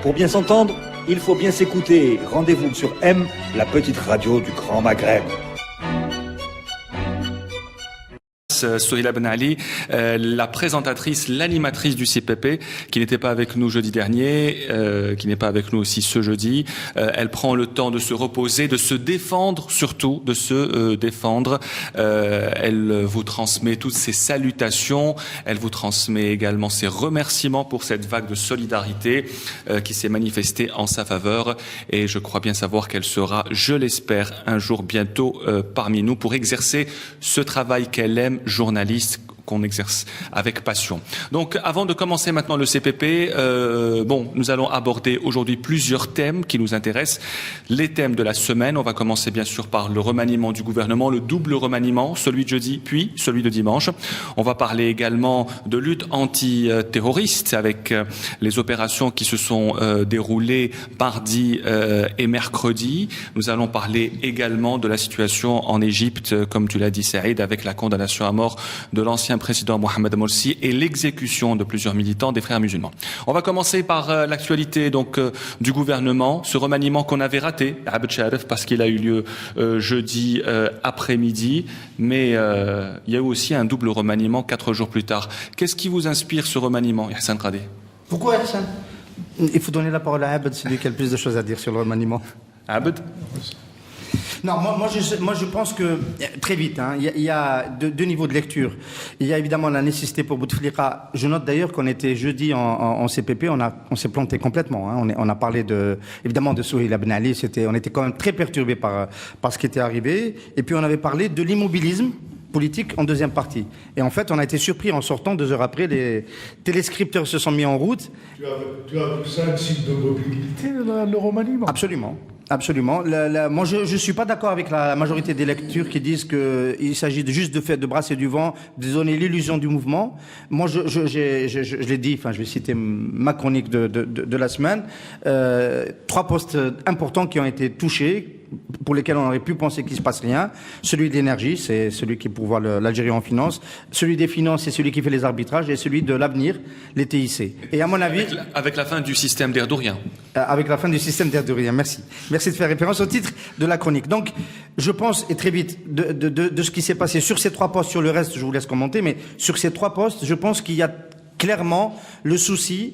Pour bien s'entendre, il faut bien s'écouter. Rendez-vous sur M, la petite radio du Grand Maghreb. Sohila Ben Ali, la présentatrice, l'animatrice du CPP, qui n'était pas avec nous jeudi dernier, qui n'est pas avec nous aussi ce jeudi. Elle prend le temps de se reposer, de se défendre, surtout de se défendre. Elle vous transmet toutes ses salutations. Elle vous transmet également ses remerciements pour cette vague de solidarité qui s'est manifestée en sa faveur. Et je crois bien savoir qu'elle sera, je l'espère, un jour bientôt parmi nous pour exercer ce travail qu'elle aime, journaliste qu'on exerce avec passion. Donc, avant de commencer maintenant le CPP, nous allons aborder aujourd'hui plusieurs thèmes qui nous intéressent. Les thèmes de la semaine, on va commencer bien sûr par le remaniement du gouvernement, le double remaniement, celui de jeudi puis celui de dimanche. On va parler également de lutte antiterroriste avec les opérations qui se sont déroulées mardi et mercredi. Nous allons parler également de la situation en Égypte, comme tu l'as dit Saïd, avec la condamnation à mort de l'ancien président Mohamed Morsi et l'exécution de plusieurs militants des Frères musulmans. On va commencer par l'actualité du gouvernement, ce remaniement qu'on avait raté, Abd Sharif, parce qu'il a eu lieu jeudi après-midi, mais il y a eu aussi un double remaniement 4 jours plus tard. Qu'est-ce qui vous inspire ce remaniement, Hassan Qadé? Pourquoi Hassan? Il faut donner la parole à Abd, c'est lui qui a le plus de choses à dire sur le remaniement. Abd? Non, moi je pense que, très vite, il y a deux niveaux de lecture. Il y a évidemment la nécessité pour Bouteflika. Je note d'ailleurs qu'on était jeudi en CPP, on s'est planté complètement. On a parlé évidemment de Sohila Ben Ali, on était quand même très perturbés par ce qui était arrivé. Et puis on avait parlé de l'immobilisme politique en deuxième partie. Et en fait, on a été surpris en sortant 2 heures après, les téléscripteurs se sont mis en route. Tu as vu ça un signe de mobilité, le remaniement? Absolument. Absolument. Moi, je ne suis pas d'accord avec la majorité des lectures qui disent qu'il s'agit juste de brasser du vent, de donner l'illusion du mouvement. Moi, je l'ai dit, je vais citer ma chronique de la semaine. 3 postes importants qui ont été touchés, pour lesquels on aurait pu penser qu'il ne se passe rien. Celui de l'énergie, c'est celui qui pourvoit l'Algérie en finance. Celui des finances, c'est celui qui fait les arbitrages. Et celui de l'avenir, les TIC. Et à mon avis... Avec la fin du système d'Erdogan. Avec la fin du système d'Erdogan, merci. Merci de faire référence au titre de la chronique. Donc, je pense, et très vite, de ce qui s'est passé sur ces 3 postes, sur le reste, je vous laisse commenter, mais sur ces 3 postes, je pense qu'il y a clairement le souci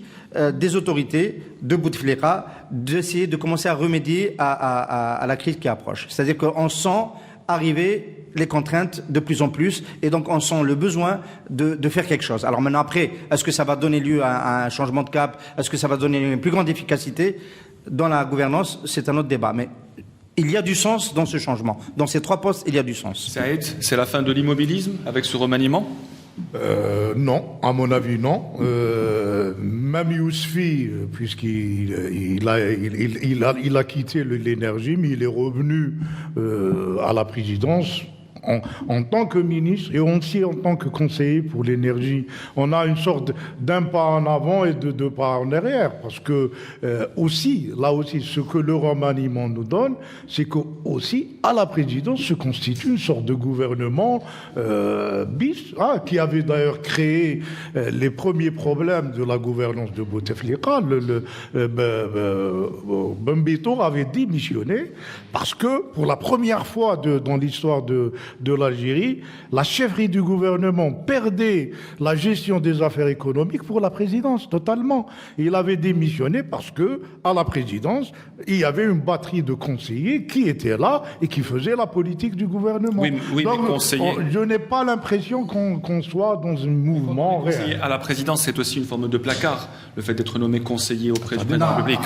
des autorités de Bouteflika d'essayer de commencer à remédier à la crise qui approche. C'est-à-dire qu'on sent arriver les contraintes de plus en plus et donc on sent le besoin de faire quelque chose. Alors maintenant après, est-ce que ça va donner lieu à un changement de cap? Est-ce que ça va donner une plus grande efficacité dans la gouvernance? C'est un autre débat. Mais il y a du sens dans ce changement. Dans ces 3 postes, il y a du sens. Saïd, c'est la fin de l'immobilisme avec ce remaniement? Non, à mon avis, non. Même Yousfi, puisqu'il a quitté l'énergie, mais il est revenu à la présidence en tant que ministre et aussi en tant que conseiller pour l'énergie. On a une sorte d'un pas en avant et de 2 pas en arrière, parce que là aussi, ce que le remaniement nous donne, c'est que aussi à la présidence se constitue une sorte de gouvernement bis, qui avait d'ailleurs créé les premiers problèmes de la gouvernance de Bouteflika. Bembito avait démissionné parce que pour la première fois dans l'histoire de l'Algérie, la chefferie du gouvernement perdait la gestion des affaires économiques pour la présidence, totalement. Il avait démissionné parce que, à la présidence, il y avait une batterie de conseillers qui étaient là et qui faisaient la politique du gouvernement. Oui, donc, mais conseillers... je n'ai pas l'impression qu'on soit dans un mouvement réel. À la présidence, c'est aussi une forme de placard, le fait d'être nommé conseiller auprès du président de la République.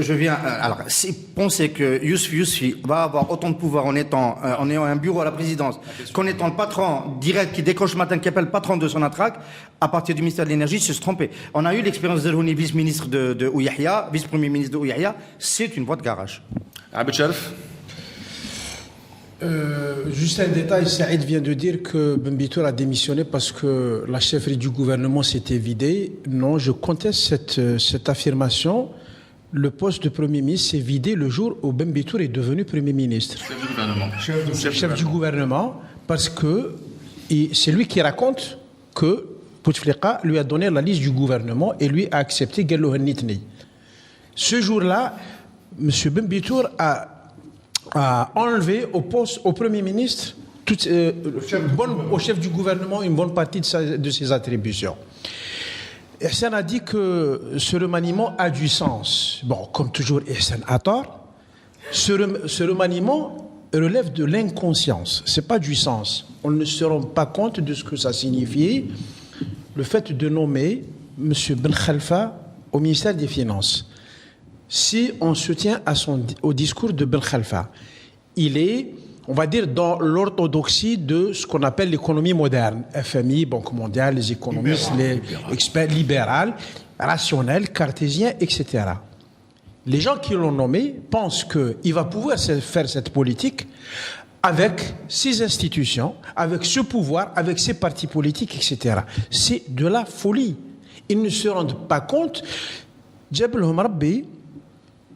Je viens... Alors, si penser que Yousfi va avoir autant de pouvoir en ayant un bureau à la présidence, qu'en étant le patron direct qui décroche le matin, qui appelle le patron de son attraque, à partir du ministère de l'énergie, c'est se tromper. On a eu l'expérience de Rouni, vice-ministre de Ouyahia, vice-premier ministre de Ouyahia, c'est une voie de garage. Abd Sharif. Juste un détail, Saïd vient de dire que Bembitour a démissionné parce que la chefferie du gouvernement s'était vidée. Non, je conteste cette affirmation. Le poste de Premier ministre s'est vidé le jour où Bembitour est devenu Premier ministre. Chef du gouvernement. Chef du gouvernement, parce que c'est lui qui raconte que Bouteflika lui a donné la liste du gouvernement et lui a accepté Guello Hennitni. Ce jour-là, M. Ben Bitour a enlevé au Premier ministre, au chef du gouvernement, une bonne partie de ses attributions. Ihsan a dit que ce remaniement a du sens. Bon, comme toujours, Ihsan a tort. Ce remaniement relève de l'inconscience, ce n'est pas du sens. On ne se rend pas compte de ce que ça signifie, le fait de nommer M. Ben Khalfa au ministère des Finances. Si on se tient au discours de Ben Khalfa, il est, on va dire, dans l'orthodoxie de ce qu'on appelle l'économie moderne. FMI, Banque mondiale, les économistes, les experts libéraux, rationnels, cartésiens, etc. Les gens qui l'ont nommé pensent qu'il va pouvoir faire cette politique avec ses institutions, avec ce pouvoir, avec ses partis politiques, etc. C'est de la folie. Ils ne se rendent pas compte. Jebel Homarbi,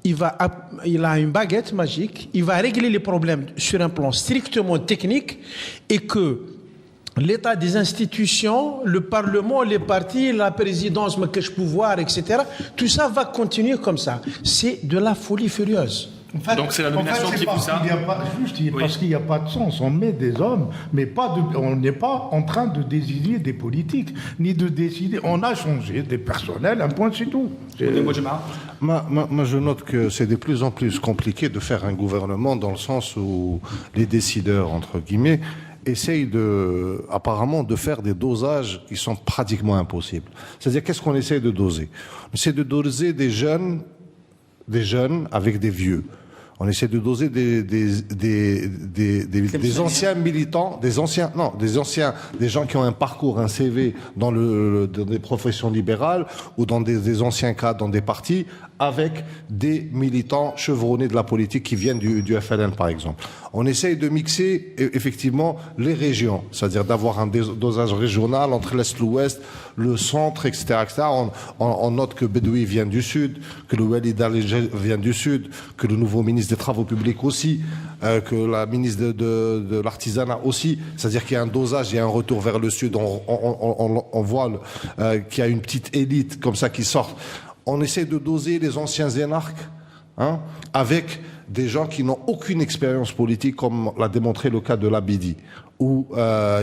il a une baguette magique, il va régler les problèmes sur un plan strictement technique et que l'état des institutions, le Parlement, les partis, la présidence, le pouvoir, etc., tout ça va continuer comme ça. C'est de la folie furieuse. En fait, donc c'est la nomination qui pousse ça. Parce qu'il n'y a pas de sens. On met des hommes, mais on n'est pas en train de désigner des politiques, ni de décider. On a changé des personnels, un point, c'est tout. Moi, je note que c'est de plus en plus compliqué de faire un gouvernement dans le sens où les décideurs, entre guillemets, essayent apparemment de faire des dosages qui sont pratiquement impossibles. C'est-à-dire, qu'est-ce qu'on essaye de doser? On essaie de doser des jeunes avec des vieux. On essaie de doser des anciens militants, des gens qui ont un parcours, un CV dans des professions libérales ou dans des anciens cadres dans des partis, avec des militants chevronnés de la politique qui viennent du FLN, par exemple. On essaye de mixer effectivement les régions, c'est-à-dire d'avoir un dosage régional entre l'Est, l'Ouest, le centre, etc. On note que Bedoui vient du Sud, que le Walid Ali vient du Sud, que le nouveau ministre des Travaux publics aussi, que la ministre de l'Artisanat aussi. C'est-à-dire qu'il y a un dosage, il y a un retour vers le Sud. On voit qu'il y a une petite élite comme ça qui sort. On essaie de doser les anciens énarques avec des gens qui n'ont aucune expérience politique, comme l'a démontré le cas de l'Abidi, où il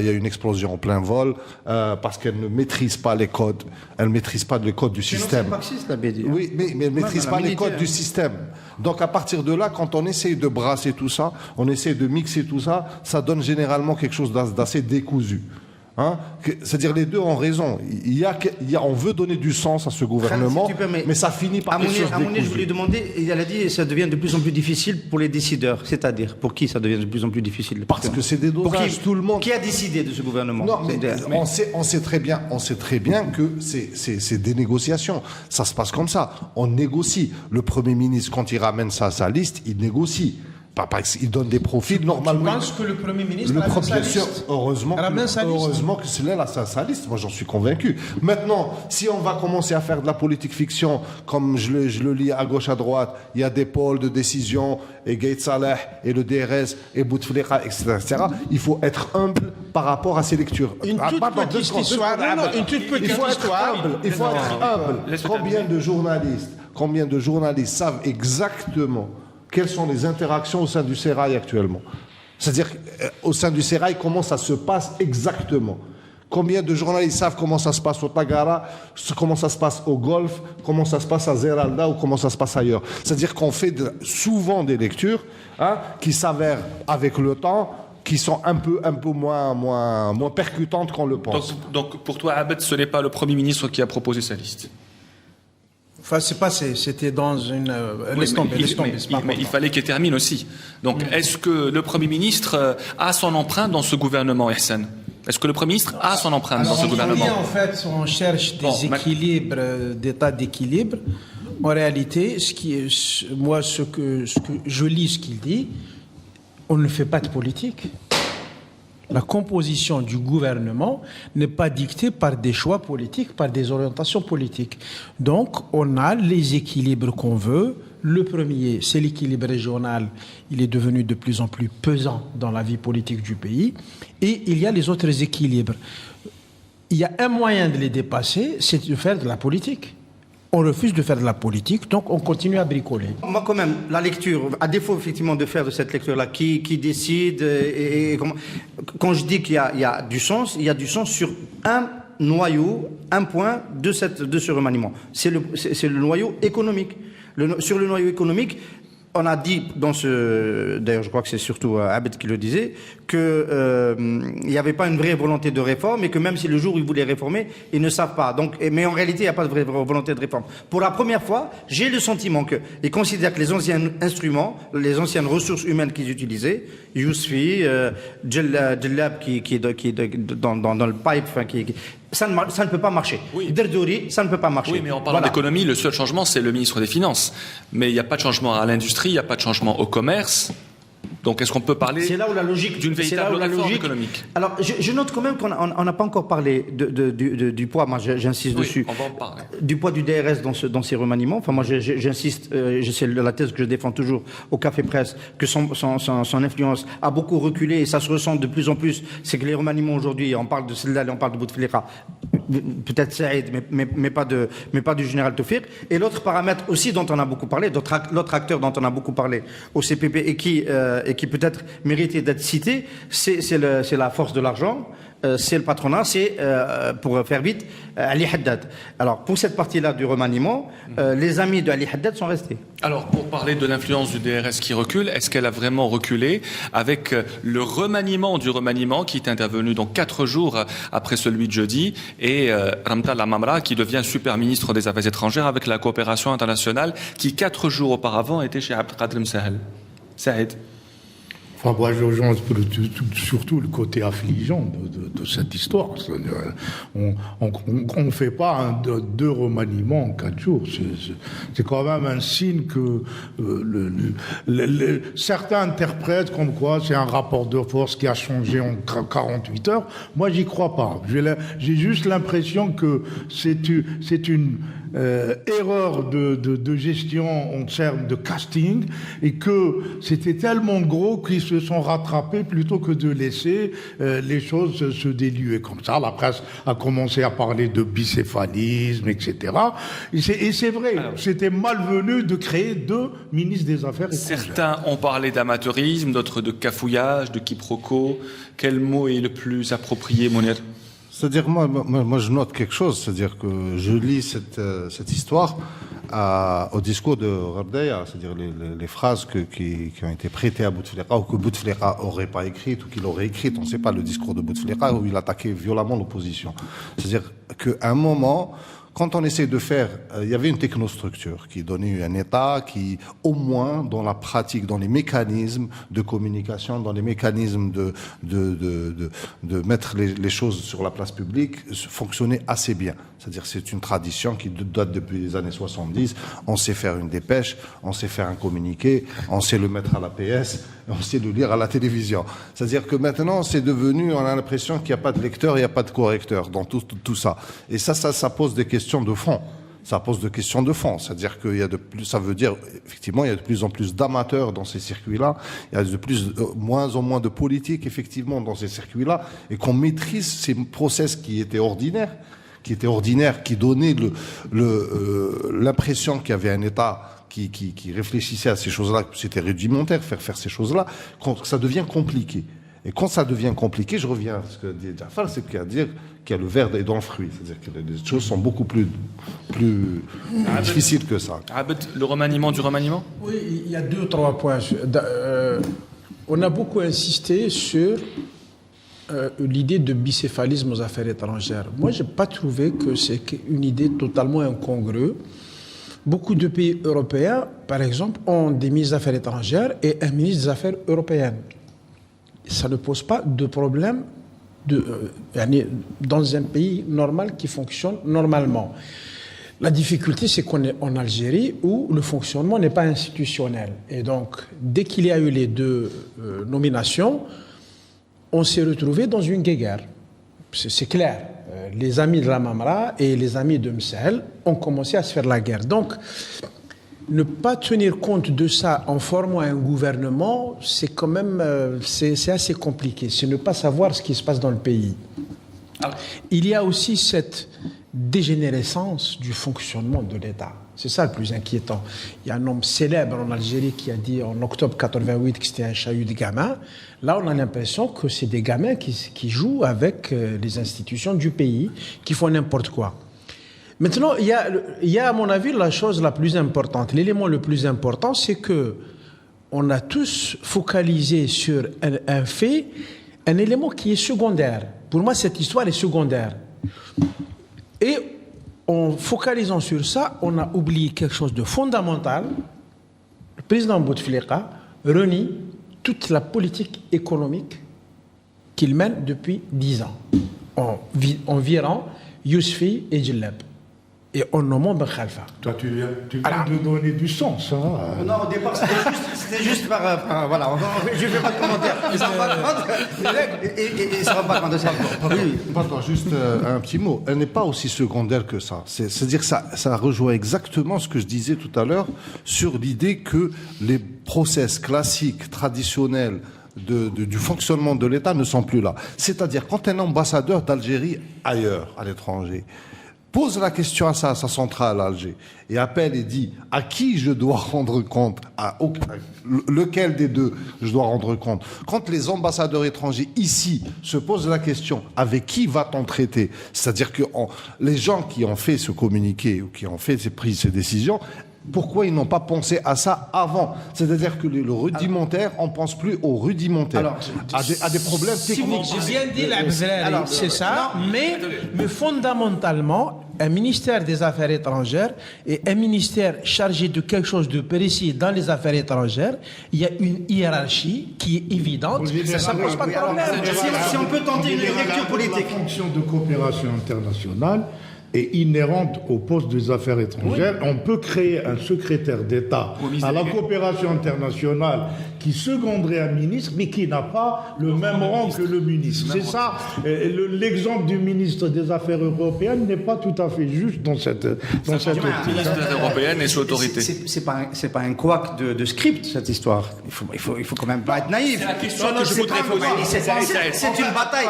y a une explosion en plein vol parce qu'elle ne maîtrise pas les codes. Elle ne maîtrise pas les codes du système. C'est marxiste, l'Abidi. Oui, mais elle ne maîtrise pas les codes du système. Donc à partir de là, quand on essaie de brasser tout ça, on essaie de mixer tout ça, ça donne généralement quelque chose d'assez décousu. C'est-à-dire les deux ont raison. On veut donner du sens à ce gouvernement, mais ça finit par quelque chose décousu. Je voulais demander, il a dit que ça devient de plus en plus difficile pour les décideurs. C'est-à-dire, pour qui ça devient de plus en plus difficile? Parce que c'est des dosages, tout le monde. Qui a décidé de ce gouvernement? Non, mais on sait très bien que c'est des négociations. Ça se passe comme ça. On négocie. Le Premier ministre, quand il ramène ça à sa liste, il négocie. Il donne des profils normalement. Je pense que le Premier ministre ramène sa liste. Heureusement que c'est là sa liste. Moi, j'en suis convaincu. Maintenant, si on va commencer à faire de la politique fiction, comme je le lis à gauche, à droite, il y a des pôles de décision, et Gaït Saleh, et le DRS, et Bouteflika, etc., il faut être humble par rapport à ces lectures. Une toute petite histoire. Il faut être humble. Combien de journalistes savent exactement quelles sont les interactions au sein du Sérail actuellement? C'est-à-dire, au sein du Sérail, comment ça se passe exactement? Combien de journalistes savent comment ça se passe au Tagara, comment ça se passe au Golfe, comment ça se passe à Zeralda ou comment ça se passe ailleurs? C'est-à-dire qu'on fait souvent des lectures qui s'avèrent, avec le temps, qui sont un peu moins percutantes qu'on le pense. Donc pour toi, Abed, ce n'est pas le Premier ministre qui a proposé sa liste? Enfin, c'est passé, c'était dans une... laisse tomber. Mais il fallait qu'il termine aussi. Donc, est-ce que le Premier ministre a son empreinte dans ce gouvernement, Ihsan? Est-ce que le Premier ministre a son empreinte dans ce gouvernement? En fait, on cherche des équilibres, des tas d'équilibres. En réalité, ce que je lis ce qu'il dit, on ne fait pas de politique. La composition du gouvernement n'est pas dictée par des choix politiques, par des orientations politiques. Donc, on a les équilibres qu'on veut. Le premier, c'est l'équilibre régional. Il est devenu de plus en plus pesant dans la vie politique du pays. Et il y a les autres équilibres. Il y a un moyen de les dépasser, c'est de faire de la politique. On refuse de faire de la politique, donc on continue à bricoler. Moi, quand même, la lecture, à défaut effectivement de faire de cette lecture-là, qui décide et comment... Quand je dis qu'il y a du sens, il y a du sens sur un noyau, un point de ce remaniement. C'est le noyau économique. Sur le noyau économique, on a dit d'ailleurs je crois que c'est surtout Abed qui le disait, que il n'y avait pas une vraie volonté de réforme et que même si le jour où ils voulaient réformer, ils ne savent pas. Donc, mais en réalité, il n'y a pas de vraie volonté de réforme. Pour la première fois, j'ai le sentiment qu'ils considèrent que les anciens instruments, les anciennes ressources humaines qu'ils utilisaient, Yousfi, Djellab qui est dans le pipe, enfin, ça ne peut pas marcher. Oui. Derdouri, ça ne peut pas marcher. Oui, mais en parlant d'économie, le seul changement, c'est le ministre des Finances. Mais il n'y a pas de changement à l'industrie, il n'y a pas de changement au commerce. Donc, est-ce qu'on peut parler d'une véritable réforme économique? Alors, je note quand même qu'on n'a pas encore parlé du poids, moi j'insiste dessus, on va en parler. Du poids du DRS dans ces remaniements. Enfin, moi j'insiste, c'est la thèse que je défends toujours au Café Presse, que son influence a beaucoup reculé et ça se ressent de plus en plus. C'est que les remaniements aujourd'hui, on parle de Sellal, on parle de Bouteflika, peut-être Saïd, mais pas du général Tofir. Et l'autre paramètre aussi dont on a beaucoup parlé, l'autre acteur dont on a beaucoup parlé au CPP et qui peut-être méritait d'être cité, c'est la force de l'argent, c'est le patronat, c'est, pour faire vite, Ali Haddad. Alors, pour cette partie-là du remaniement, les amis de Ali Haddad sont restés. Alors, pour parler de l'influence du DRS qui recule, est-ce qu'elle a vraiment reculé avec le remaniement du remaniement qui est intervenu donc 4 jours après celui de jeudi et Ramtal Amamra qui devient super ministre des Affaires étrangères avec la coopération internationale qui 4 jours auparavant était chez Abdelkader Msahel. Saïd. Enfin, moi, j'en surtout le côté affligeant de cette histoire. On ne fait pas deux remaniements en 4 jours. C'est quand même un signe que certains interprètent comme quoi c'est un rapport de force qui a changé en 48 heures. Moi, j'y crois pas. J'ai juste l'impression que c'est une erreur de gestion en termes de casting et que c'était tellement gros qu'ils se sont rattrapés plutôt que de laisser les choses se diluer comme ça. La presse a commencé à parler de bicéphalisme, etc. Et c'est vrai, c'était malvenu de créer 2 ministres des Affaires étrangères. Certains ont parlé d'amateurisme, d'autres de cafouillage, de quiproquo. Quel mot est le plus approprié, Mounir? C'est-à-dire, moi, je note quelque chose, c'est-à-dire que je lis cette histoire au discours de Rabdeya, c'est-à-dire les phrases qui ont été prêtées à Bouteflika ou que Bouteflika n'aurait pas écrites ou qu'il aurait écrites, on ne sait pas le discours de Bouteflika où il attaquait violemment l'opposition. C'est-à-dire qu'à un moment, quand on essaie de faire, il y avait une technostructure qui donnait un État qui, au moins, dans la pratique, dans les mécanismes de communication, dans les mécanismes de mettre les choses sur la place publique, fonctionnait assez bien. C'est-à-dire, c'est une tradition qui date depuis les années 70. On sait faire une dépêche, on sait faire un communiqué, on sait le mettre à la PS, on sait le lire à la télévision. C'est-à-dire que maintenant, c'est devenu, on a l'impression qu'il n'y a pas de lecteur, il n'y a pas de correcteur dans tout ça. Et ça pose des questions de fond. Ça pose des questions de fond. C'est-à-dire qu'il y a ça veut dire, effectivement, il y a de plus en plus d'amateurs dans ces circuits-là. Il y a moins en moins de politiques, effectivement, dans ces circuits-là. Et qu'on maîtrise ces process qui étaient ordinaires, qui donnaient l'impression qu'il y avait un État qui réfléchissait à ces choses-là, que c'était rudimentaire, faire ces choses-là, quand ça devient compliqué. Et quand ça devient compliqué, je reviens à ce que dit Jafar, c'est qu'il y a le verre dans le fruit. C'est-à-dire que les choses sont beaucoup plus difficiles que ça. Abed, le remaniement du remaniement? Oui, il y a 2 ou 3 points. On a beaucoup insisté sur l'idée de bicéphalisme aux affaires étrangères. Moi, je n'ai pas trouvé que c'est une idée totalement incongrue. Beaucoup de pays européens, par exemple, ont des ministres des Affaires étrangères et un ministre des Affaires européennes. Ça ne pose pas de problème dans un pays normal qui fonctionne normalement. La difficulté, c'est qu'on est en Algérie où le fonctionnement n'est pas institutionnel. Et donc, dès qu'il y a eu les 2 nominations, on s'est retrouvé dans une guéguerre. C'est clair. Les amis de Ramamra et les amis de Msahel ont commencé à se faire la guerre. Donc, ne pas tenir compte de ça en formant un gouvernement, c'est quand même c'est assez compliqué. C'est ne pas savoir ce qui se passe dans le pays. Il y a aussi cette dégénérescence du fonctionnement de l'État. C'est ça le plus inquiétant. Il y a un homme célèbre en Algérie qui a dit en octobre 88 que c'était un chahut de gamins. Là, on a l'impression que c'est des gamins qui jouent avec les institutions du pays, qui font n'importe quoi. Maintenant, il y a à mon avis la chose la plus importante. L'élément le plus important, c'est que on a tous focalisé sur un fait, un élément qui est secondaire. Pour moi, cette histoire est secondaire. Et en focalisant sur ça, on a oublié quelque chose de fondamental. Le président Bouteflika renie toute la politique économique qu'il mène depuis 10 ans, en virant Yousfi et Djellab, et en nommant Ben Khalfa. Toi, tu viens de donner du sens. Hein. Non, au départ, c'était juste par... voilà, je ne fais pas de commentaire. Ils ne se rendent pas compte. Et ils ne se rendent pas compte de ça. Pardon, juste un petit mot. Elle n'est pas aussi secondaire que ça. C'est-à-dire que ça rejoint exactement ce que je disais tout à l'heure sur l'idée que les process classiques, traditionnels, du fonctionnement de l'État ne sont plus là. C'est-à-dire, quand un ambassadeur d'Algérie ailleurs, à l'étranger, pose la question à sa centrale à Alger et appelle et dit à qui je dois rendre compte, lequel des deux je dois rendre compte. Quand les ambassadeurs étrangers ici se posent la question avec qui va-t-on traiter, c'est-à-dire que les gens qui ont fait ce communiqué ou qui ont fait pris ces décisions, pourquoi ils n'ont pas pensé à ça avant? C'est-à-dire que le rudimentaire, on ne pense plus au rudimentaire, à des problèmes techniques. J'ai bien dit la c'est ça, mais fondamentalement, un ministère des Affaires étrangères et un ministère chargé de quelque chose de précis dans les affaires étrangères, il y a une hiérarchie qui est évidente, ça ne pose pas de problème. Si on peut tenter une lecture politique. La fonction de coopération internationale est inhérente au poste des affaires étrangères. Oui. On peut créer un secrétaire d'État à la coopération internationale qui seconderait un ministre, mais qui n'a pas le même rang que le ministre. C'est ça. L'exemple du ministre des Affaires européennes n'est pas tout à fait juste dans cette optique. Le ministre des Affaires européennes est sous autorité. C'est pas un couac de script, cette histoire. Il faut quand même pas être naïf. C'est la question que je voudrais poser. C'est une bataille.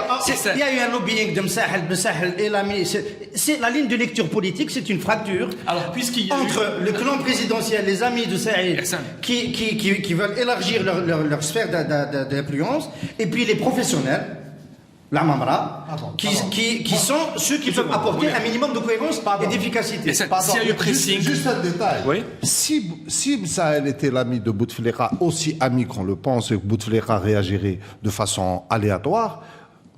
Il y a eu un lobbying de Msahel et l'ami. C'est la ligne de lecture politique, c'est une fracture entre le clan présidentiel, les amis de Saïd, qui veulent élargir leur sphère d'influence, et puis les professionnels, la Mamra, qui sont ceux qui peuvent apporter un minimum de cohérence et d'efficacité. S'il y a eu pressing... Juste un détail. Oui. Si Sahel était l'ami de Bouteflika, aussi ami qu'on le pense, et que Bouteflika réagirait de façon aléatoire,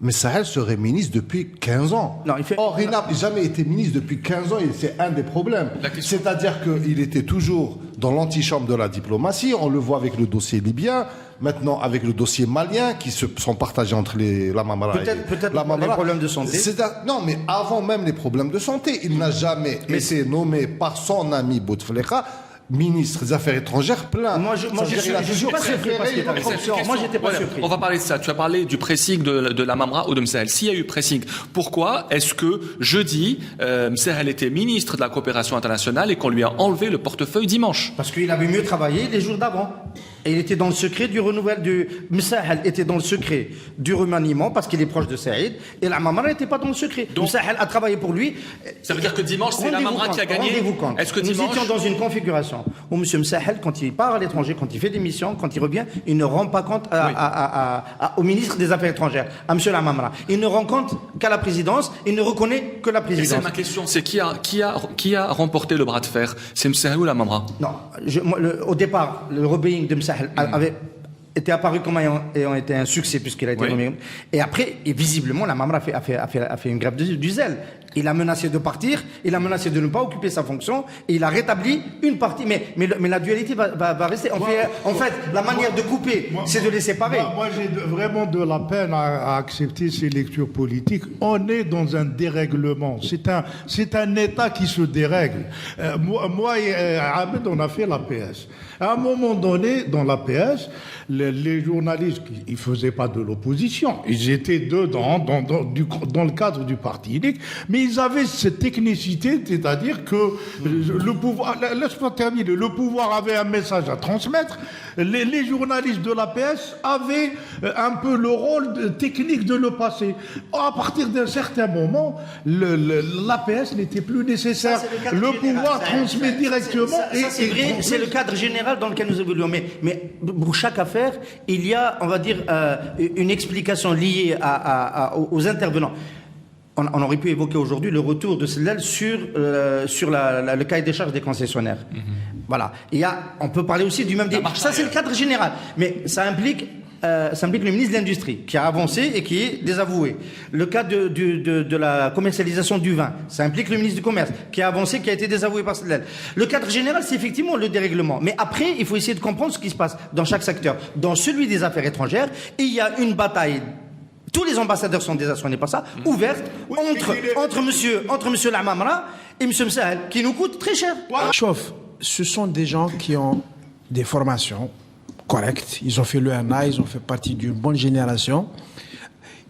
mais Sahel serait ministre depuis 15 ans. Or, il n'a jamais été ministre depuis 15 ans, et c'est un des problèmes. C'est-à-dire qu'il était toujours dans l'antichambre de la diplomatie, on le voit avec le dossier libyen, maintenant avec le dossier malien, qui sont partagés entre la Mamara et la Mamara. Les problèmes de santé. Non, mais avant même les problèmes de santé, il n'a jamais été nommé par son ami Bouteflika ministre des Affaires étrangères plein. Moi, je suis pas surpris parce qu'il y a une corruption. Moi, j'étais pas surpris. On va parler de ça. Tu as parlé du pressing de la Mamra ou de Msahel. S'il y a eu pressing, pourquoi est-ce que jeudi, Msahel était ministre de la coopération internationale et qu'on lui a enlevé le portefeuille dimanche? Parce qu'il avait mieux travaillé les jours d'avant. Et il était dans le secret du renouvellement Msahel était dans le secret du remaniement parce qu'il est proche de Saïd, et la Mamra n'était pas dans le secret. Donc, Msahel a travaillé pour lui. Ça veut dire que dimanche, c'est la Mamra qui a gagné. Rendez-vous compte. Est-ce que nous étions dans une configuration où M. Msahel, quand il part à l'étranger, quand il fait des missions, quand il revient, il ne rend pas compte au ministre des Affaires étrangères, à M. Lamamra. Il ne rend compte qu'à la présidence, il ne reconnaît que la présidence. C'est ma question, c'est qui a remporté le bras de fer? C'est Msahel ou la Mamra? Non, au départ, le lobbying de Msahel avait était apparu comme ayant été un succès puisqu'il a été nommé. Et après, visiblement, la Mamra a fait une grève du zèle. Il a menacé de partir, il a menacé de ne pas occuper sa fonction, et il a rétabli une partie. Mais la dualité va rester. En fait, la manière de couper, c'est de les séparer. Moi, j'ai vraiment de la peine à accepter ces lectures politiques. On est dans un dérèglement. C'est un État qui se dérègle. Moi et Ahmed, on a fait l'APS. À un moment donné, dans l'APS, les journalistes, ils ne faisaient pas de l'opposition. Ils étaient dedans, dans le cadre du parti unique, mais ils avaient cette technicité, c'est-à-dire que le pouvoir, laisse-moi terminer, le pouvoir avait un message à transmettre, Les journalistes de l'APS avaient un peu le rôle technique de le passer. À partir d'un certain moment, l'APS n'était plus nécessaire. Le pouvoir transmet directement. Ça, c'est vrai, c'est le cadre général dans lequel nous évoluons. Mais pour chaque affaire, il y a, on va dire, une explication liée aux intervenants. On aurait pu évoquer aujourd'hui le retour de Sellal sur le cahier des charges des concessionnaires. Voilà. On peut parler aussi du même... Ça, c'est le cadre général. Mais ça implique le ministre de l'Industrie, qui a avancé et qui est désavoué. Le cas de la commercialisation du vin, ça implique le ministre du Commerce, qui a avancé, qui a été désavoué par Sellal. Le cadre général, c'est effectivement le dérèglement. Mais après, il faut essayer de comprendre ce qui se passe dans chaque secteur. Dans celui des affaires étrangères, il y a une bataille. Tous les ambassadeurs sont déjà, ce n'est pas ça, ouverte entre monsieur Lamamra et monsieur Msahel, qui nous coûte très cher. Chauffe, ce sont des gens qui ont des formations correctes. Ils ont fait l'ENA, ils ont fait partie d'une bonne génération.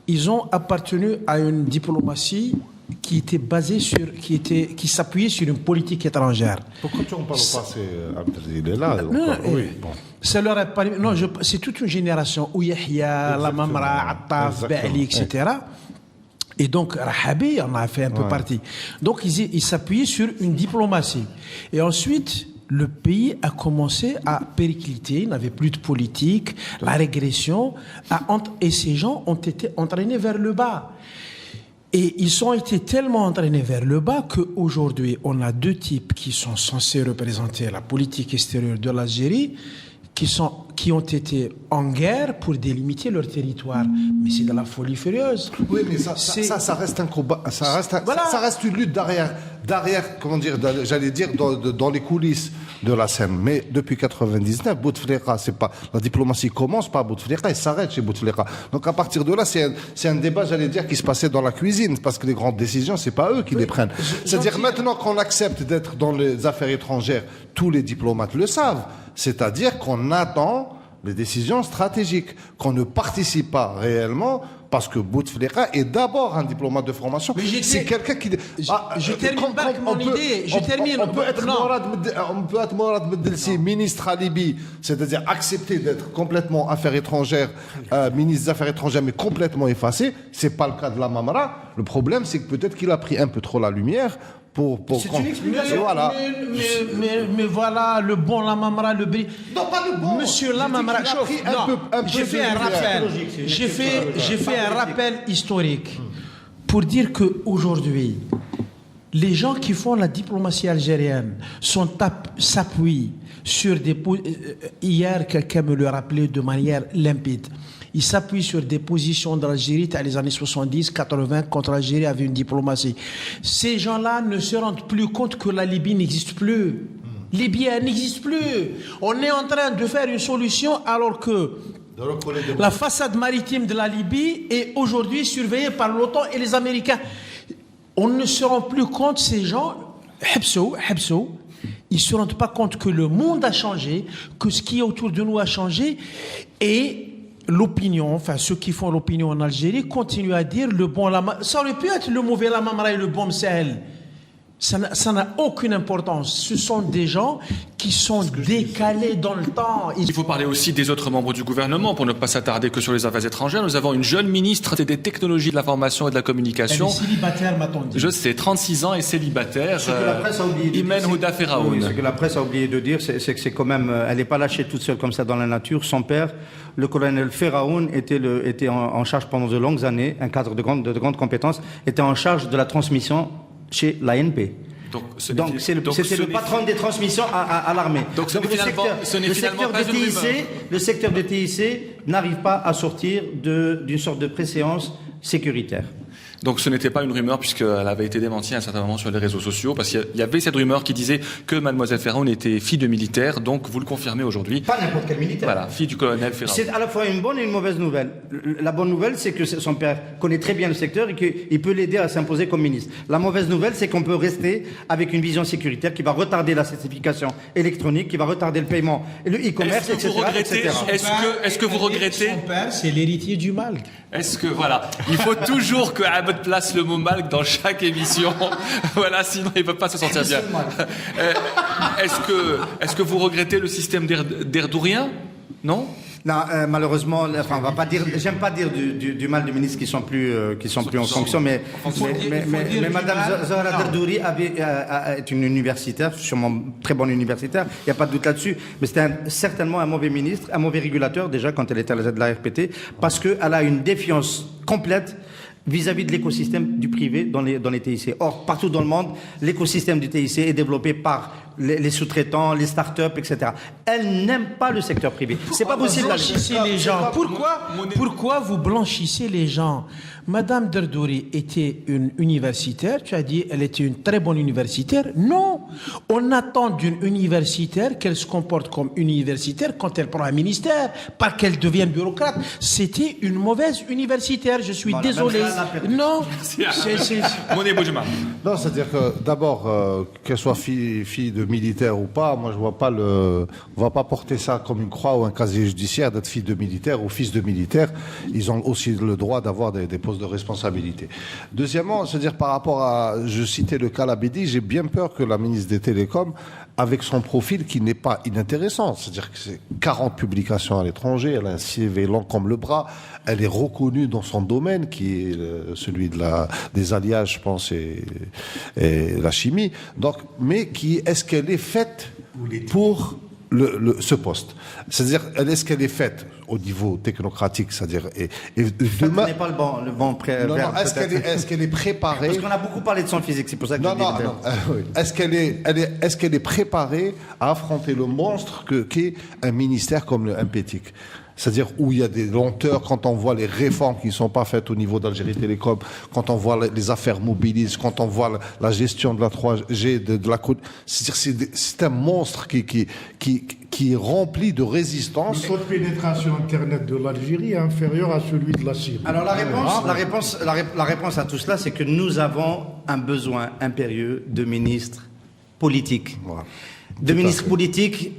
Ils ont appartenu à une diplomatie qui était basée qui s'appuyait sur une politique étrangère. Pourquoi tu en parles au passé, Abdel? Il est là. Oui. Ça leur a pas... Non, c'est toute une génération où Yahya, Lamamra, Attaf, Ba'li, etc. Et donc, Rahabi en a fait un peu partie. Donc, ils s'appuyaient sur une diplomatie. Et ensuite, le pays a commencé à péricliter, il n'avait plus de politique, la régression, et ces gens ont été entraînés vers le bas. Et ils ont été tellement entraînés vers le bas qu'aujourd'hui, on a deux types qui sont censés représenter la politique extérieure de l'Algérie, qui ont été en guerre pour délimiter leur territoire. Mais c'est de la folie furieuse. Oui, mais ça reste un combat, ça reste une lutte derrière, comment dire, j'allais dire, dans les coulisses de la scène. Mais depuis 99, Bouteflika, c'est pas, la diplomatie commence par Bouteflika et s'arrête chez Bouteflika. Donc à partir de là, c'est un débat, j'allais dire, qui se passait dans la cuisine, parce que les grandes décisions, c'est pas eux qui les prennent. C'est-à-dire, maintenant qu'on accepte d'être dans les affaires étrangères, tous les diplomates le savent. C'est-à-dire qu'on attend les décisions stratégiques, qu'on ne participe pas réellement, parce que Bouteflika est d'abord un diplomate de formation. C'est quelqu'un qui... Je termine pas mon idée. On peut être Mourad Bedelsi, ministre à Libye, c'est-à-dire accepter d'être complètement affaires étrangères, ministre des Affaires étrangères, mais complètement effacé. C'est pas le cas de la Mamra. Le problème, c'est que peut-être qu'il a pris un peu trop la lumière. C'est une explication. Voilà. Mais voilà, le bon Lamamra, le bri... Non, pas le bon. Monsieur Lamamra, j'ai fait un rappel. J'ai fait un rappel historique pour dire qu'aujourd'hui, les gens qui font la diplomatie algérienne s'appuient sur des... Hier, quelqu'un me le rappelait de manière limpide. Il s'appuie sur des positions de l'Algérie dans les années 70, 80, contre l'Algérie avait une diplomatie. Ces gens-là ne se rendent plus compte que la Libye n'existe plus. Libye n'existe plus. On est en train de faire une solution alors que la façade maritime de la Libye est aujourd'hui surveillée par l'OTAN et les Américains. On ne se rend plus compte, ces gens, ils ne se rendent pas compte que le monde a changé, que ce qui est autour de nous a changé, et l'opinion, enfin ceux qui font l'opinion en Algérie continuent à dire le bon Lamamra. Ça aurait pu être le mauvais Lamamra et le bon Msahel. Ça n'a aucune importance. Ce sont des gens qui sont décalés dans le temps. Il faut parler aussi des autres membres du gouvernement pour ne pas s'attarder que sur les affaires étrangères. Nous avons une jeune ministre des technologies de l'information et de la communication. Elle est célibataire, m'a-t-on dit. Je sais, 36 ans et célibataire. Ce que la presse a oublié de dire, Imen Houda Feraoun. Ce que la presse a oublié de dire, c'est que c'est quand même, elle n'est pas lâchée toute seule comme ça dans la nature. Son père, le colonel Feraoun, était en charge pendant de longues années, un cadre de grande compétence, était en charge de la transmission chez l'ANP. Donc c'était le patron des transmissions à l'armée. Donc le secteur de TIC n'arrive pas à sortir d'une sorte de préséance sécuritaire. Donc ce n'était pas une rumeur puisqu'elle avait été démentie à un certain moment sur les réseaux sociaux parce qu'il y avait cette rumeur qui disait que mademoiselle Feraoun était fille de militaire, donc vous le confirmez aujourd'hui. Pas n'importe quel militaire. Voilà, fille du colonel Feraoun. C'est à la fois une bonne et une mauvaise nouvelle. La bonne nouvelle, c'est que son père connaît très bien le secteur et qu'il peut l'aider à s'imposer comme ministre. La mauvaise nouvelle, c'est qu'on peut rester avec une vision sécuritaire qui va retarder la certification électronique, qui va retarder le paiement et le e-commerce, etc. Est-ce que vous regrettez Son père, c'est l'héritier du mal. Est-ce que, voilà, il faut toujours que Abed place le mot malk dans chaque émission. Voilà, sinon il ne peut pas se sentir bien. Est-ce que vous regrettez le système d'Erdourien ? Non? Non, malheureusement, enfin, on va pas dire. J'aime pas dire du mal des ministres qui sont plus en fonction, mais Madame Zahra Derdouri est une universitaire, sûrement très bonne universitaire. Il n'y a pas de doute là-dessus. Mais c'était certainement un mauvais ministre, un mauvais régulateur déjà quand elle était à la tête de la RPT, parce qu'elle a une défiance complète vis-à-vis de l'écosystème du privé dans les TIC. Or, partout dans le monde, l'écosystème du TIC est développé par les sous-traitants, les start-up, etc. Elle n'aime pas le secteur privé. C'est pas possible. Blanchissez les gens. Pourquoi vous blanchissez les gens? Madame Derdouri était une universitaire. Tu as dit elle était une très bonne universitaire. Non. On attend d'une universitaire qu'elle se comporte comme universitaire quand elle prend un ministère, pas qu'elle devienne bureaucrate. C'était une mauvaise universitaire. Je suis désolé. Non. Non, c'est-à-dire que d'abord, qu'elle soit fille de militaire ou pas, moi je vois pas on va pas porter ça comme une croix ou un casier judiciaire d'être fille de militaire ou fils de militaire. Ils ont aussi le droit d'avoir des postes de responsabilité. Deuxièmement, c'est-à-dire par rapport à, je citais le cas Labedi, j'ai bien peur que la ministre des Télécoms, avec son profil qui n'est pas inintéressant, c'est-à-dire que c'est 40 publications à l'étranger, elle a un CV long comme le bras, elle est reconnue dans son domaine qui est celui des alliages, je pense, et la chimie. Donc, mais est-ce qu'elle est faite pour ce poste? C'est-à-dire, est-ce qu'elle est faite au niveau technocratique, c'est-à-dire demain, ce n'est pas le bon est-ce qu'elle est préparée? Parce qu'on a beaucoup parlé de son physique, c'est pour ça que oui. Est-ce qu'elle est préparée à affronter le monstre qu'est un ministère comme le MPTIC? C'est-à-dire où il y a des lenteurs quand on voit les réformes qui ne sont pas faites au niveau d'Algérie Télécom, quand on voit les affaires mobilisées, quand on voit la gestion de la 3G, de la côte. C'est un monstre qui est rempli de résistance. Le taux de pénétration Internet de l'Algérie est inférieur à celui de la Syrie. Alors la réponse à tout cela, c'est que nous avons un besoin impérieux de ministres politiques. Voilà. De ministres politiques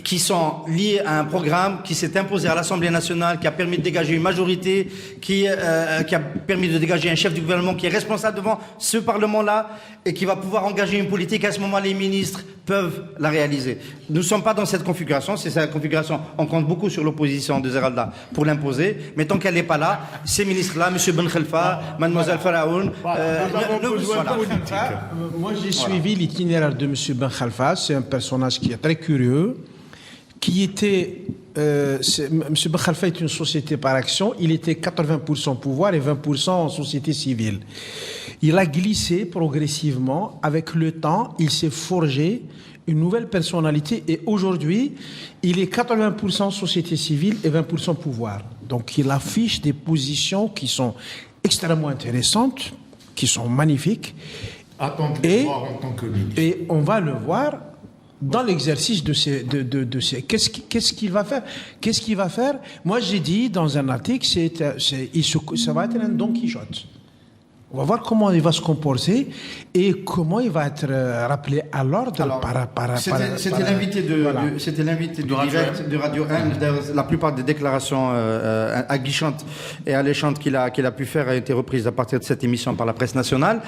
qui sont liés à un programme qui s'est imposé à l'Assemblée nationale, qui a permis de dégager une majorité, qui a permis de dégager un chef du gouvernement qui est responsable devant ce Parlement-là et qui va pouvoir engager une politique. À ce moment, les ministres peuvent la réaliser. Nous ne sommes pas dans cette configuration. C'est cette configuration. On compte beaucoup sur l'opposition de Zeralda pour l'imposer. Mais tant qu'elle n'est pas là, ces ministres-là, M. Ben Khelfa, Mademoiselle Faraoun, moi, j'ai suivi l'itinéraire de M. Ben Khelfa. C'est un personnage qui est très curieux, qui était... M. Ben Khelfa est une société par action. Il était 80% pouvoir et 20% en société civile. Il a glissé progressivement. Avec le temps, il s'est forgé une nouvelle personnalité. Et aujourd'hui, il est 80% société civile et 20% pouvoir. Donc, il affiche des positions qui sont extrêmement intéressantes, qui sont magnifiques. Attendez de voir en tant que ministre. Et on va le voir dans l'exercice de ces... Qu'est-ce qu'il va faire? Qu'est-ce qu'il va faire? Moi, j'ai dit dans un article, ça va être un Don Quichotte. On va voir comment il va se comporter et comment il va être rappelé à l'ordre C'était l'invité du direct de Radio 1. La plupart des déclarations aguichantes et alléchantes qu'il a pu faire a été reprises à partir de cette émission par la presse nationale.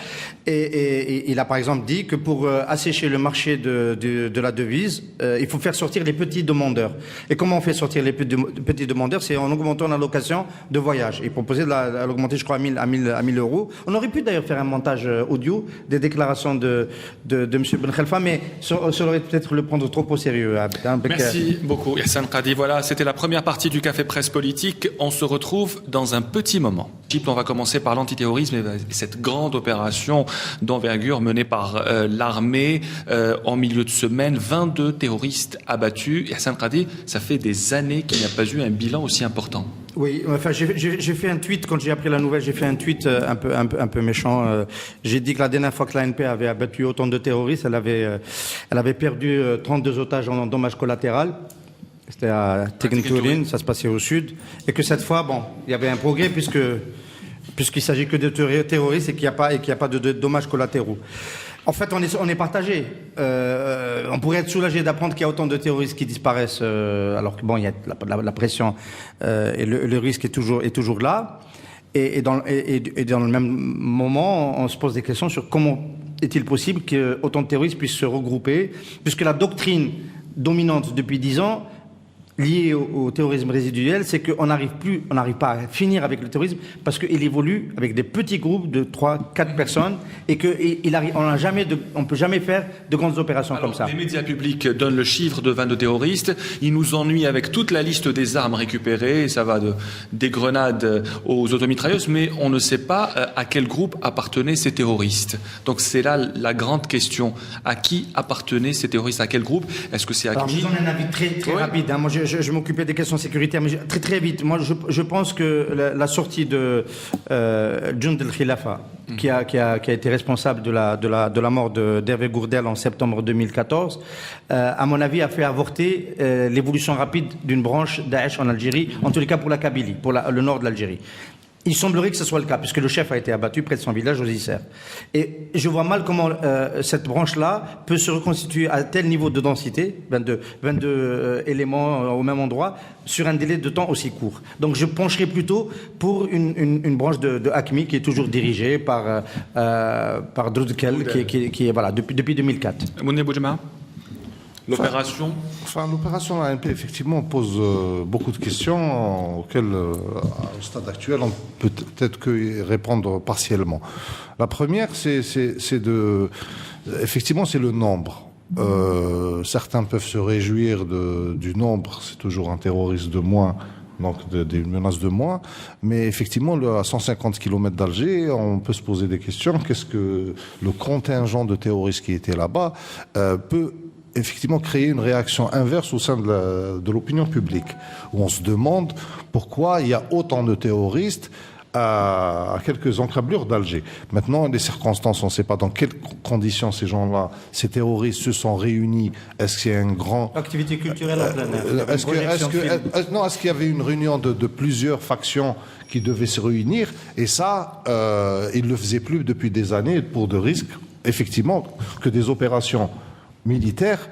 Et il a par exemple dit que pour assécher le marché de la devise, il faut faire sortir les petits demandeurs. Et comment on fait sortir les petits demandeurs? C'est en augmentant l'allocation de voyage. Il proposait de l'augmenter, je crois, à 1000 euros. On aurait pu d'ailleurs faire un montage audio des déclarations de M. Ben Khelfa, mais ça aurait peut-être le prendre trop au sérieux. Merci beaucoup, Yassine Qadi. Voilà, c'était la première partie du Café Presse Politique. On se retrouve dans un petit moment. On va commencer par l'antiterrorisme et cette grande opération d'envergure menée par l'armée en milieu de semaine. 22 terroristes abattus. Yassine Qadi, ça fait des années qu'il n'y a pas eu un bilan aussi important. Oui, enfin, j'ai fait un tweet quand j'ai appris la nouvelle. J'ai fait un tweet un peu méchant. J'ai dit que la dernière fois que l'ANP avait abattu autant de terroristes, elle avait perdu 32 otages en dommages collatéraux. C'était à Tegnitouline, ça se passait au sud, et que cette fois, bon, il y avait un progrès puisqu'il s'agit que de terroristes et qu'il n'y a pas de dommages collatéraux. En fait, on est partagé. On pourrait être soulagé d'apprendre qu'il y a autant de terroristes qui disparaissent, alors que bon, il y a la pression et le risque est toujours là. Et dans le même moment, on se pose des questions sur comment est-il possible qu'autant de terroristes puissent se regrouper, puisque la doctrine dominante depuis 10 ans, lié au terrorisme résiduel, c'est qu'on n'arrive pas à finir avec le terrorisme parce qu'il évolue avec des petits groupes de 3-4 personnes et on peut jamais faire de grandes opérations comme ça. Les médias publics donnent le chiffre de 22 terroristes. Ils nous ennuient avec toute la liste des armes récupérées. Ça va des grenades aux automitrailleuses, mais on ne sait pas à quel groupe appartenaient ces terroristes. Donc c'est là la grande question. À qui appartenaient ces terroristes? À quel groupe? Est-ce que c'est à qui? Je donne un avis très rapide. Hein. Moi, je m'occupais des questions sécuritaires, mais très vite. Moi, je pense que la sortie de Jund el-Khilafa, qui a été responsable de la mort d'Hervé Gourdel en septembre 2014, à mon avis, a fait avorter l'évolution rapide d'une branche Daesh en Algérie, en tous les cas pour la Kabylie, pour le nord de l'Algérie. Il semblerait que ce soit le cas, puisque le chef a été abattu près de son village, aux Isères. Et je vois mal comment cette branche-là peut se reconstituer à tel niveau de densité, 22 éléments au même endroit, sur un délai de temps aussi court. Donc je pencherai plutôt pour une branche de AQMI qui est toujours dirigée par Droudkel, qui est voilà, depuis 2004. Mounir Boudjema, l'opération L'opération ANP, effectivement, pose beaucoup de questions auxquelles, au stade actuel, on peut peut-être que répondre partiellement. La première, effectivement, c'est le nombre. Certains peuvent se réjouir du nombre, c'est toujours un terroriste de moins, donc des menaces de moins, mais effectivement, à 150 km d'Alger, on peut se poser des questions. Qu'est-ce que le contingent de terroristes qui était là-bas peut effectivement créer une réaction inverse au sein de l'opinion publique, où on se demande pourquoi il y a autant de terroristes à quelques encablures d'Alger. Maintenant, les circonstances, on ne sait pas dans quelles conditions ces gens-là, ces terroristes se sont réunis. Est-ce qu'il y a un grand... Activité culturelle en plein air. Est-ce qu'il y avait une réunion de plusieurs factions qui devaient se réunir? Et ça, ils ne le faisaient plus depuis des années pour de risques, effectivement, que des opérations militaires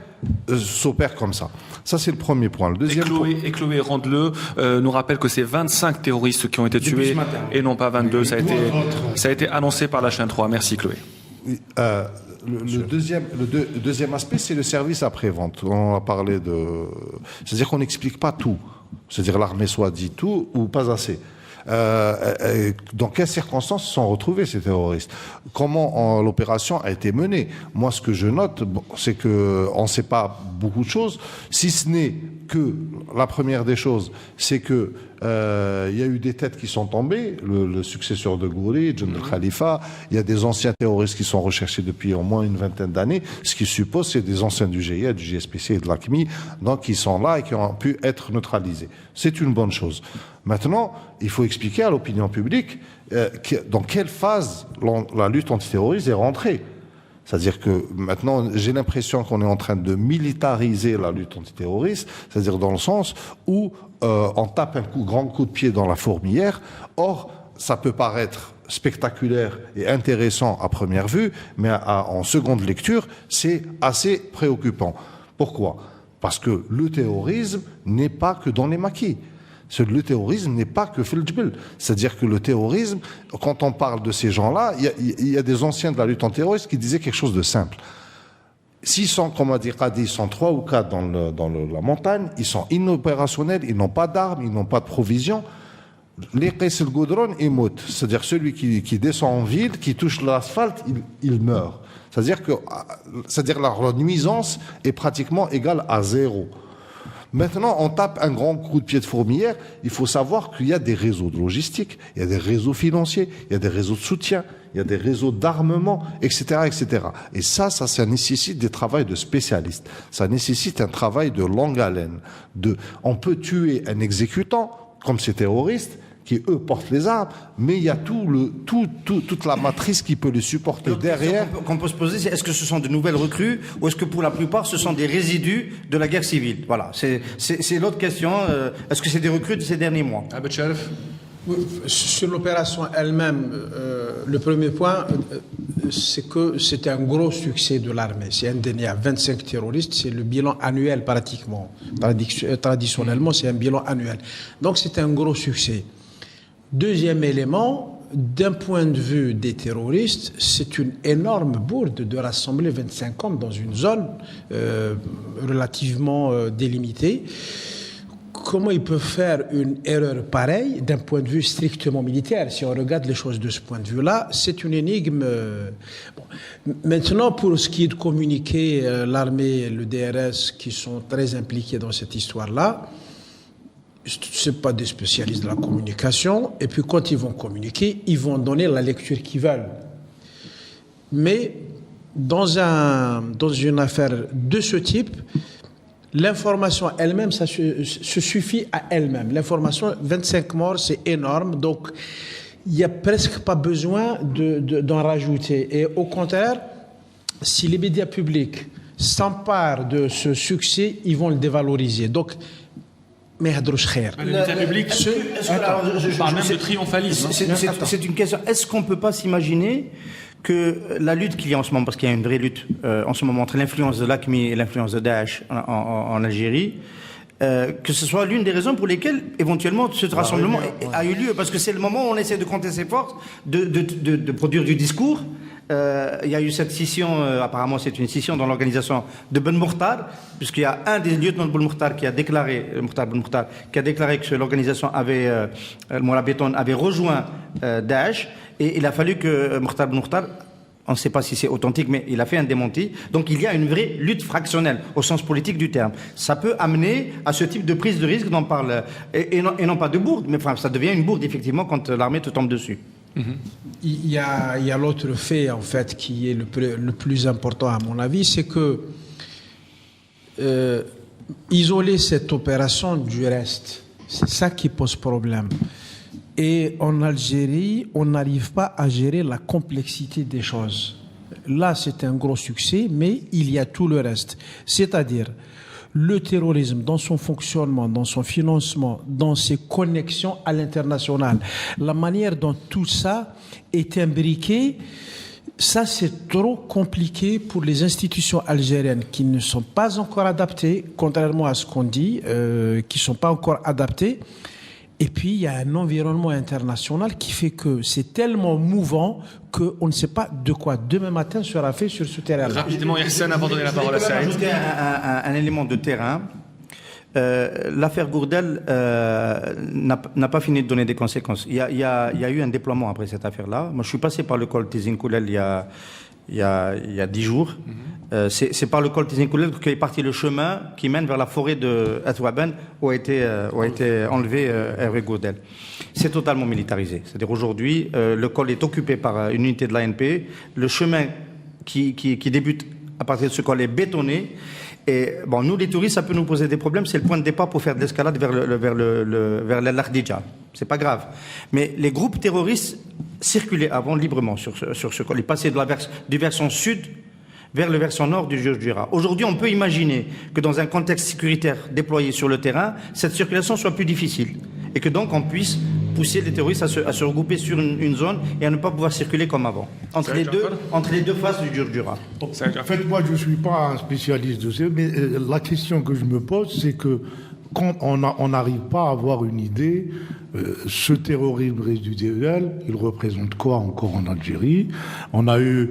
s'opèrent comme ça. Ça, c'est le premier point. Le deuxième et Chloé Rondeleu nous rappelle que c'est 25 terroristes qui ont été tués et non pas 22. Ça a été annoncé par la chaîne 3. Merci Chloé. Le deuxième aspect, c'est le service après-vente. On a parlé c'est-à-dire qu'on n'explique pas tout. C'est-à-dire l'armée soit dit tout ou pas assez. Dans quelles circonstances se sont retrouvés ces terroristes? Comment l'opération a été menée? Moi, ce que je note, c'est qu'on ne sait pas beaucoup de choses, si ce n'est que la première des choses, c'est que il y a eu des têtes qui sont tombées, le successeur de Ghouri, Jund el-Khalifa, il y a des anciens terroristes qui sont recherchés depuis au moins une vingtaine d'années, ce qui suppose c'est des anciens du GIA, du GSPC et de l'AQMI, donc qui sont là et qui ont pu être neutralisés. C'est une bonne chose. Maintenant, il faut expliquer à l'opinion publique dans quelle phase la lutte antiterroriste est rentrée. C'est-à-dire que maintenant, j'ai l'impression qu'on est en train de militariser la lutte antiterroriste, c'est-à-dire dans le sens où on tape un grand coup de pied dans la fourmilière. Or, ça peut paraître spectaculaire et intéressant à première vue, mais en seconde lecture, c'est assez préoccupant. Pourquoi? Parce que le terrorisme n'est pas que dans les maquis. Le terrorisme n'est pas que Fil Djbel. C'est-à-dire que le terrorisme, quand on parle de ces gens-là, il y a des anciens de la lutte antiterroriste qui disaient quelque chose de simple. S'ils sont, comme a dit Qadi, ils sont 3 ou 4 dans la montagne, ils sont inopérationnels, ils n'ont pas d'armes, ils n'ont pas de provisions. Les Qais el Goudron, ils moutent. C'est-à-dire celui qui descend en ville, qui touche l'asphalte, il meurt. C'est-à-dire la nuisance est pratiquement égale à 0. Maintenant, on tape un grand coup de pied de fourmilière. Il faut savoir qu'il y a des réseaux de logistique, il y a des réseaux financiers, il y a des réseaux de soutien, il y a des réseaux d'armement, etc., etc. Et ça nécessite des travaux de spécialistes. Ça nécessite un travail de longue haleine. On peut tuer un exécutant, comme ces terroristes, qui eux portent les armes, mais il y a toute la matrice qui peut les supporter derrière. Qu'on peut se poser, c'est est-ce que ce sont de nouvelles recrues ou est-ce que pour la plupart ce sont des résidus de la guerre civile? Voilà, c'est l'autre question. Est-ce que c'est des recrues de ces derniers mois? Abed Sharif. Sur l'opération elle-même, le premier point, c'est que c'était un gros succès de l'armée. C'est indéniable. 25 terroristes, c'est le bilan annuel pratiquement. Traditionnellement, c'est un bilan annuel. Donc c'est un gros succès. Deuxième élément, d'un point de vue des terroristes, c'est une énorme bourde de rassembler 25 hommes dans une zone relativement délimitée. comment ils peuvent faire une erreur pareille d'un point de vue strictement militaire? Si on regarde les choses de ce point de vue-là, c'est une énigme. Bon. Maintenant, pour ce qui est de communiquer, l'armée et le DRS qui sont très impliqués dans cette histoire-là, c'est pas des spécialistes de la communication. Et puis quand ils vont communiquer, ils vont donner la lecture qu'ils veulent. Mais dans une affaire de ce type, l'information elle-même, ça se suffit à elle-même. L'information, 25 morts, c'est énorme. Donc, il n'y a presque pas besoin d'en rajouter. Et au contraire, si les médias publics s'emparent de ce succès, ils vont le dévaloriser. Donc, mais les médias publics parlent même de triomphalisme. C'est une question. Est-ce qu'on ne peut pas s'imaginer que la lutte qu'il y a en ce moment, parce qu'il y a une vraie lutte en ce moment entre l'influence de l'AQMI et l'influence de Daesh en Algérie, que ce soit l'une des raisons pour lesquelles éventuellement ce rassemblement a eu lieu, parce que c'est le moment où on essaie de compter ses forces, de produire du discours. Il y a eu cette scission, apparemment c'est une scission dans l'organisation de Ben Mokhtar, puisqu'il y a un des lieutenants de Ben Mokhtar qui a déclaré, que l'organisation avait, Moula Beton avait rejoint Daesh, et il a fallu que Mokhtar Ben Mokhtar, on ne sait pas si c'est authentique, mais il a fait un démenti. Donc il y a une vraie lutte fractionnelle, au sens politique du terme. Ça peut amener à ce type de prise de risque dont parle, et non pas de bourde, mais enfin, ça devient une bourde effectivement quand l'armée te tombe dessus. Il y a l'autre fait, en fait, qui est le plus important à mon avis, c'est que isoler cette opération du reste, c'est ça qui pose problème. Et en Algérie, on n'arrive pas à gérer la complexité des choses. Là, c'est un gros succès, mais il y a tout le reste. C'est-à-dire, le terrorisme dans son fonctionnement, dans son financement, dans ses connexions à l'international, la manière dont tout ça est imbriqué, ça c'est trop compliqué pour les institutions algériennes qui ne sont pas encore adaptées, contrairement à ce qu'on dit, qui ne sont pas encore adaptées. Et puis, il y a un environnement international qui fait que c'est tellement mouvant qu'on ne sait pas de quoi demain matin sera fait sur ce terrain. Rapidement, Yassine, avant de donner la parole à Saïd. Ajouter un élément de terrain. L'affaire Gourdel n'a pas fini de donner des conséquences. Il y a eu un déploiement après cette affaire-là. Moi, je suis passé par le col Tizinkoulel il y a 10 jours. C'est par le col Tizinkoulel qu'est parti le chemin qui mène vers la forêt de Athouaben où a été enlevé Hervé Gourdel. C'est totalement militarisé. C'est-à-dire aujourd'hui, le col est occupé par une unité de l'ANP. Le chemin qui débute à partir de ce col est bétonné. Et bon, nous, les touristes, ça peut nous poser des problèmes. C'est le point de départ pour faire de l'escalade vers l'Ardija. C'est pas grave. Mais les groupes terroristes circulaient avant librement sur ce col. Ils passaient du versant sud vers le versant nord du Djurdjura. Aujourd'hui, on peut imaginer que dans un contexte sécuritaire déployé sur le terrain, cette circulation soit plus difficile. Et que donc on puisse pousser les terroristes à se regrouper sur une zone et à ne pas pouvoir circuler comme avant. Entre les deux faces du Djurdjura. En fait, moi, je ne suis pas un spécialiste de ça, mais la question que je me pose, c'est que quand on n'arrive pas à avoir une idée, ce terrorisme résiduel, il représente quoi encore en Algérie? On a eu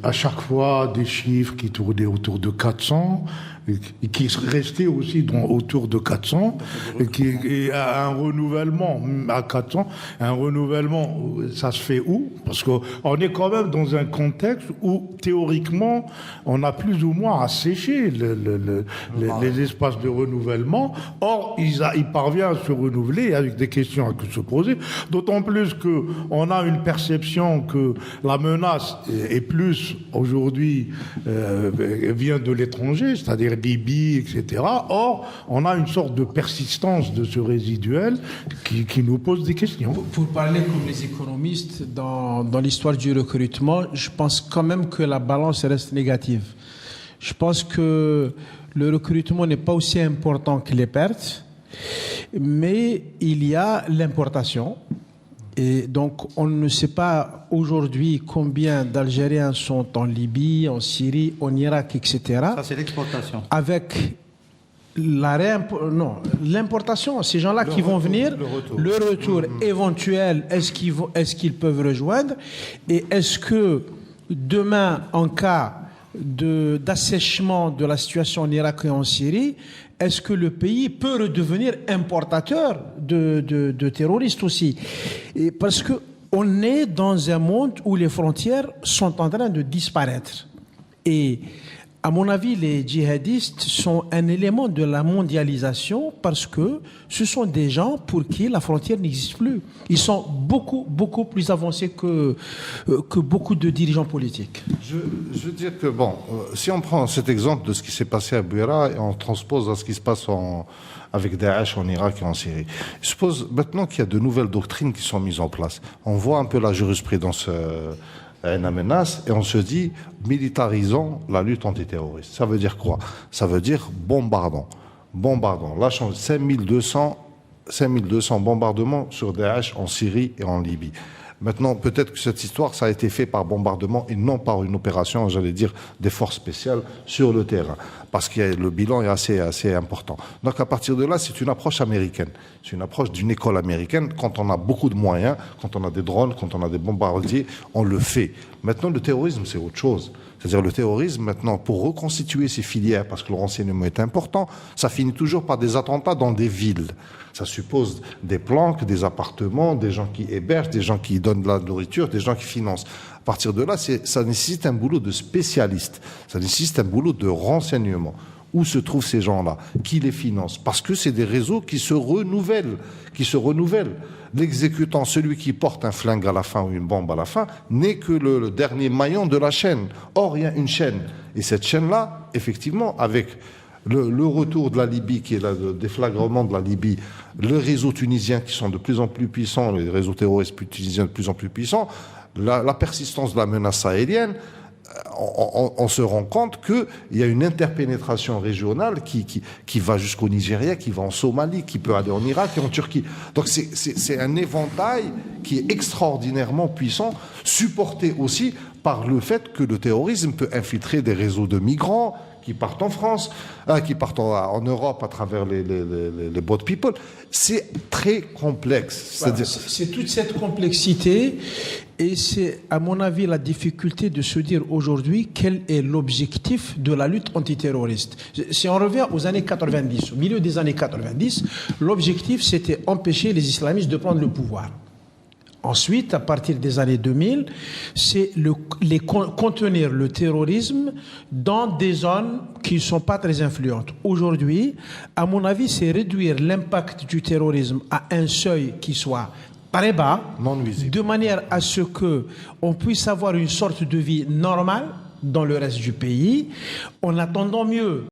à chaque fois des chiffres qui tournaient autour de 400, et qui restaient aussi autour de 400, et un renouvellement à 400, un renouvellement, ça se fait où? Parce qu'on est quand même dans un contexte où, théoriquement, on a plus ou moins asséché les espaces de renouvellement. Or, il parvient à se renouveler avec des questions à se poser. D'autant plus qu'on a une perception que la menace est plus, aujourd'hui, vient de l'étranger, c'est-à-dire Libye, etc. Or, on a une sorte de persistance de ce résiduel qui nous pose des questions. Pour parler comme les économistes, dans l'histoire du recrutement, je pense quand même que la balance reste négative. Je pense que le recrutement n'est pas aussi important que les pertes, mais il y a l'importation. Et donc, on ne sait pas aujourd'hui combien d'Algériens sont en Libye, en Syrie, en Irak, etc. Ça, c'est l'exportation. Avec l'importation, ces gens-là qui vont venir, le retour éventuel, est-ce qu'ils peuvent rejoindre? Et est-ce que demain, en cas d'assèchement de la situation en Irak et en Syrie, est-ce que le pays peut redevenir importateur de terroristes aussi? Et parce que on est dans un monde où les frontières sont en train de disparaître. Et à mon avis, les djihadistes sont un élément de la mondialisation parce que ce sont des gens pour qui la frontière n'existe plus. Ils sont beaucoup plus avancés que beaucoup de dirigeants politiques. Je veux dire que, bon, si on prend cet exemple de ce qui s'est passé à Beira et on transpose à ce qui se passe avec Daesh en Irak et en Syrie, je suppose maintenant qu'il y a de nouvelles doctrines qui sont mises en place. On voit un peu la jurisprudence une menace et on se dit militarisons la lutte antiterroriste. Ça veut dire quoi? Ça veut dire bombardons. Là, 5200 bombardements sur Daesh en Syrie et en Libye. Maintenant, peut-être que cette histoire, ça a été fait par bombardement et non par une opération, j'allais dire, des forces spéciales sur le terrain. Parce que le bilan est assez important. Donc, à partir de là, c'est une approche américaine. C'est une approche d'une école américaine. Quand on a beaucoup de moyens, quand on a des drones, quand on a des bombardiers, on le fait. Maintenant, le terrorisme, c'est autre chose. C'est-à-dire le terrorisme, maintenant, pour reconstituer ces filières, parce que le renseignement est important, ça finit toujours par des attentats dans des villes. Ça suppose des planques, des appartements, des gens qui hébergent, des gens qui donnent de la nourriture, des gens qui financent. À partir de là, ça nécessite un boulot de spécialiste. Ça nécessite un boulot de renseignement. Où se trouvent ces gens-là? Qui les finance? Parce que c'est des réseaux qui se renouvellent. L'exécutant, celui qui porte un flingue à la fin ou une bombe à la fin, n'est que le dernier maillon de la chaîne. Or, il y a une chaîne. Et cette chaîne-là, effectivement, avec le retour de la Libye, qui est le déflagrement de la Libye, les réseaux tunisiens qui sont de plus en plus puissants, les réseaux terroristes tunisiens de plus en plus puissants, la persistance de la menace sahélienne, on se rend compte qu'il y a une interpénétration régionale qui va jusqu'au Nigeria, qui va en Somalie, qui peut aller en Irak et en Turquie. Donc c'est un éventail qui est extraordinairement puissant, supporté aussi par le fait que le terrorisme peut infiltrer des réseaux de migrants qui partent en France, qui partent en Europe à travers les boat people. C'est très complexe. C'est toute cette complexité et c'est, à mon avis, la difficulté de se dire aujourd'hui quel est l'objectif de la lutte antiterroriste. Si on revient aux années 90, au milieu des années 90, l'objectif c'était empêcher les islamistes de prendre le pouvoir. Ensuite, à partir des années 2000, c'est contenir le terrorisme dans des zones qui ne sont pas très influentes. Aujourd'hui, à mon avis, c'est réduire l'impact du terrorisme à un seuil qui soit très bas, de manière à ce qu'on puisse avoir une sorte de vie normale dans le reste du pays, en attendant mieux